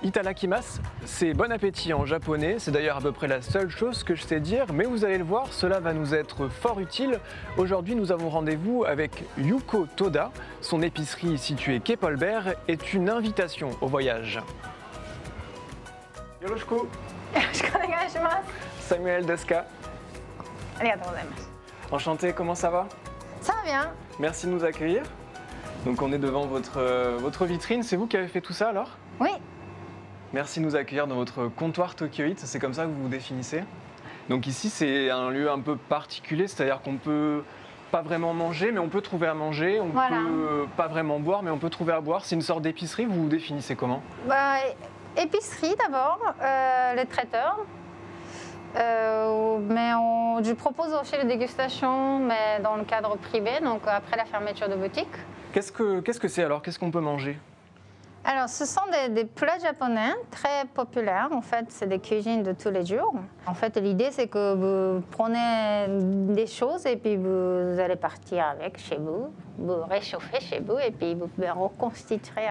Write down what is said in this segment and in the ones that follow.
Itadakimasu, c'est bon appétit en japonais, c'est d'ailleurs à peu près la seule chose que je sais dire, mais vous allez le voir, cela va nous être fort utile. Aujourd'hui, nous avons rendez-vous avec Yuko Toda. Son épicerie située quai Paulbert est une invitation au voyage. Yoroshiku. Samuel Deska. Enchanté, comment ça va? Ça va bien. Merci de nous accueillir. Donc on est devant votre vitrine, c'est vous qui avez fait tout ça alors? Oui. Merci de nous accueillir dans votre comptoir Tokyo Eat, c'est comme ça que vous vous définissez? Donc ici c'est un lieu un peu particulier, c'est-à-dire qu'on peut pas vraiment manger, mais on peut trouver à manger, on peut pas vraiment boire, mais on peut trouver à boire. C'est une sorte d'épicerie, vous vous définissez comment? Épicerie d'abord, les traiteurs. Mais je propose aussi les dégustations, mais dans le cadre privé, donc après la fermeture de boutique. Qu'est-ce que c'est alors? Qu'est-ce qu'on peut manger? Alors, ce sont des plats japonais très populaires. En fait, c'est des cuisines de tous les jours. En fait, l'idée, c'est que vous prenez des choses et puis vous allez partir avec chez vous, vous réchauffez chez vous et puis vous pouvez reconstituer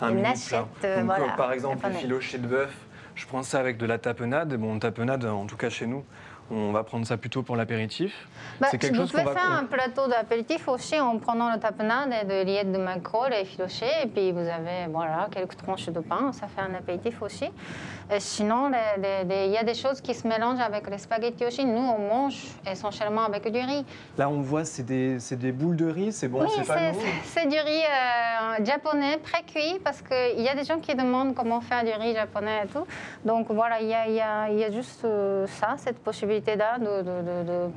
une assiette. Donc, par exemple, le filoché de bœuf, je prends ça avec de la tapenade. Bon, tapenade, en tout cas chez nous, on va prendre ça plutôt pour l'apéritif. C'est quelque chose qu'on va... Vous pouvez faire un plateau d'apéritif aussi en prenant la tapenade et de liette de maquereau, les filochés, et puis vous avez quelques tranches de pain, ça fait un apéritif aussi. Et sinon, il y a des choses qui se mélangent avec les spaghettis aussi. Nous, on mange essentiellement avec du riz. Là, on voit, c'est des boules de riz, c'est bon, c'est pas lourd. C'est du riz japonais pré-cuit, parce qu'il y a des gens qui demandent comment faire du riz japonais et tout. Donc voilà, il y a juste ça, cette possibilité-là de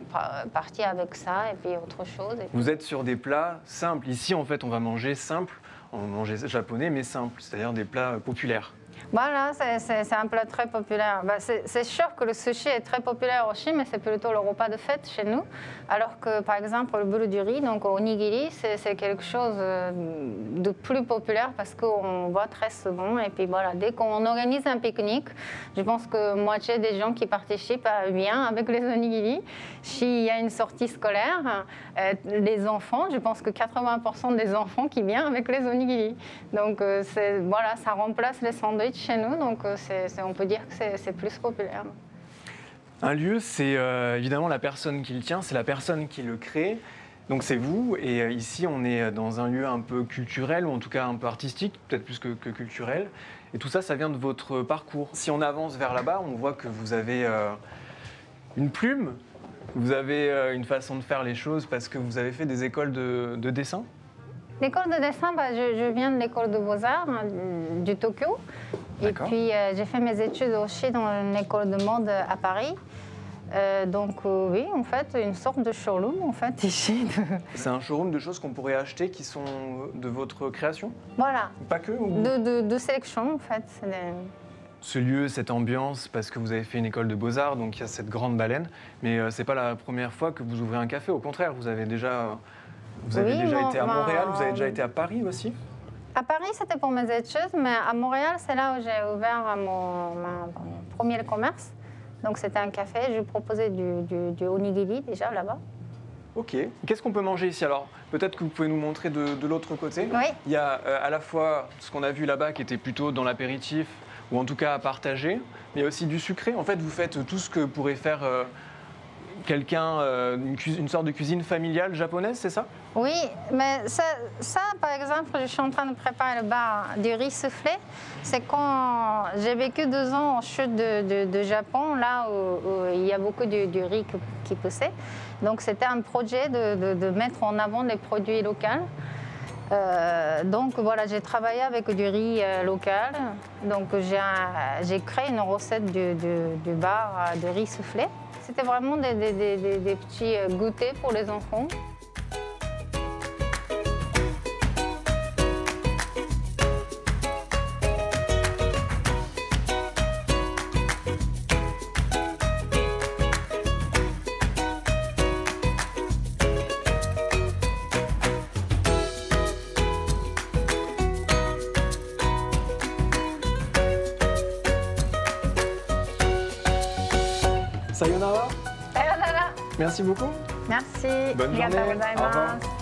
partir avec ça et puis autre chose. Vous êtes sur des plats simples. Ici, en fait, on va manger simple, on va manger japonais, mais simple, c'est-à-dire des plats populaires. Voilà, c'est un plat très populaire. C'est sûr que le sushi est très populaire aussi, mais c'est plutôt le repas de fête chez nous. Alors que, par exemple, le boule du riz, donc onigiri, c'est quelque chose de plus populaire parce qu'on voit très souvent. Et puis voilà, dès qu'on organise un pique-nique, je pense que moitié des gens qui participent viennent avec les onigiri. S'il y a une sortie scolaire, les enfants, je pense que 80% des enfants qui viennent avec les onigiri. Donc voilà, ça remplace les sandwichs chez nous, donc on peut dire que c'est plus populaire. Un lieu, c'est évidemment la personne qui le tient, c'est la personne qui le crée, donc c'est vous, et ici on est dans un lieu un peu culturel, ou en tout cas un peu artistique, peut-être plus que culturel, et tout ça, ça vient de votre parcours. Si on avance vers là-bas, on voit que vous avez une plume, vous avez une façon de faire les choses parce que vous avez fait des écoles de dessin. L'école de dessin, je viens de l'école de Beaux-Arts du Tokyo. Et puis j'ai fait mes études aussi dans une école de mode à Paris. Donc oui, en fait, une sorte de showroom en fait ici. C'est un showroom de choses qu'on pourrait acheter qui sont de votre création? Voilà. Pas que de sélection en fait. Ce lieu, cette ambiance, parce que vous avez fait une école de beaux-arts, donc il y a cette grande baleine. Mais c'est pas la première fois que vous ouvrez un café, au contraire, vous avez déjà... Vous avez déjà été à Montréal, vous avez déjà été à Paris aussi? À Paris, c'était pour mes études, mais à Montréal, c'est là où j'ai ouvert mon premier commerce. Donc c'était un café, je proposais du onigiri déjà là-bas. Ok. Qu'est-ce qu'on peut manger ici alors? Peut-être que vous pouvez nous montrer de l'autre côté. Oui. Il y a à la fois ce qu'on a vu là-bas qui était plutôt dans l'apéritif, ou en tout cas à partager, mais il y a aussi du sucré. En fait, vous faites tout ce que pourrait faire... quelqu'un, une sorte de cuisine familiale japonaise, c'est ça? Oui, mais ça, par exemple, je suis en train de préparer le bar du riz soufflé. C'est quand j'ai vécu 2 ans au sud de Japon, là où il y a beaucoup du riz qui poussait. Donc c'était un projet de mettre en avant les produits locaux. Donc voilà, j'ai travaillé avec du riz local. Donc j'ai créé une recette du bar de riz soufflé. C'était vraiment des petits goûters pour les enfants. Sayonara. Sayonara. Merci beaucoup. Merci. Bonne journée. Au revoir.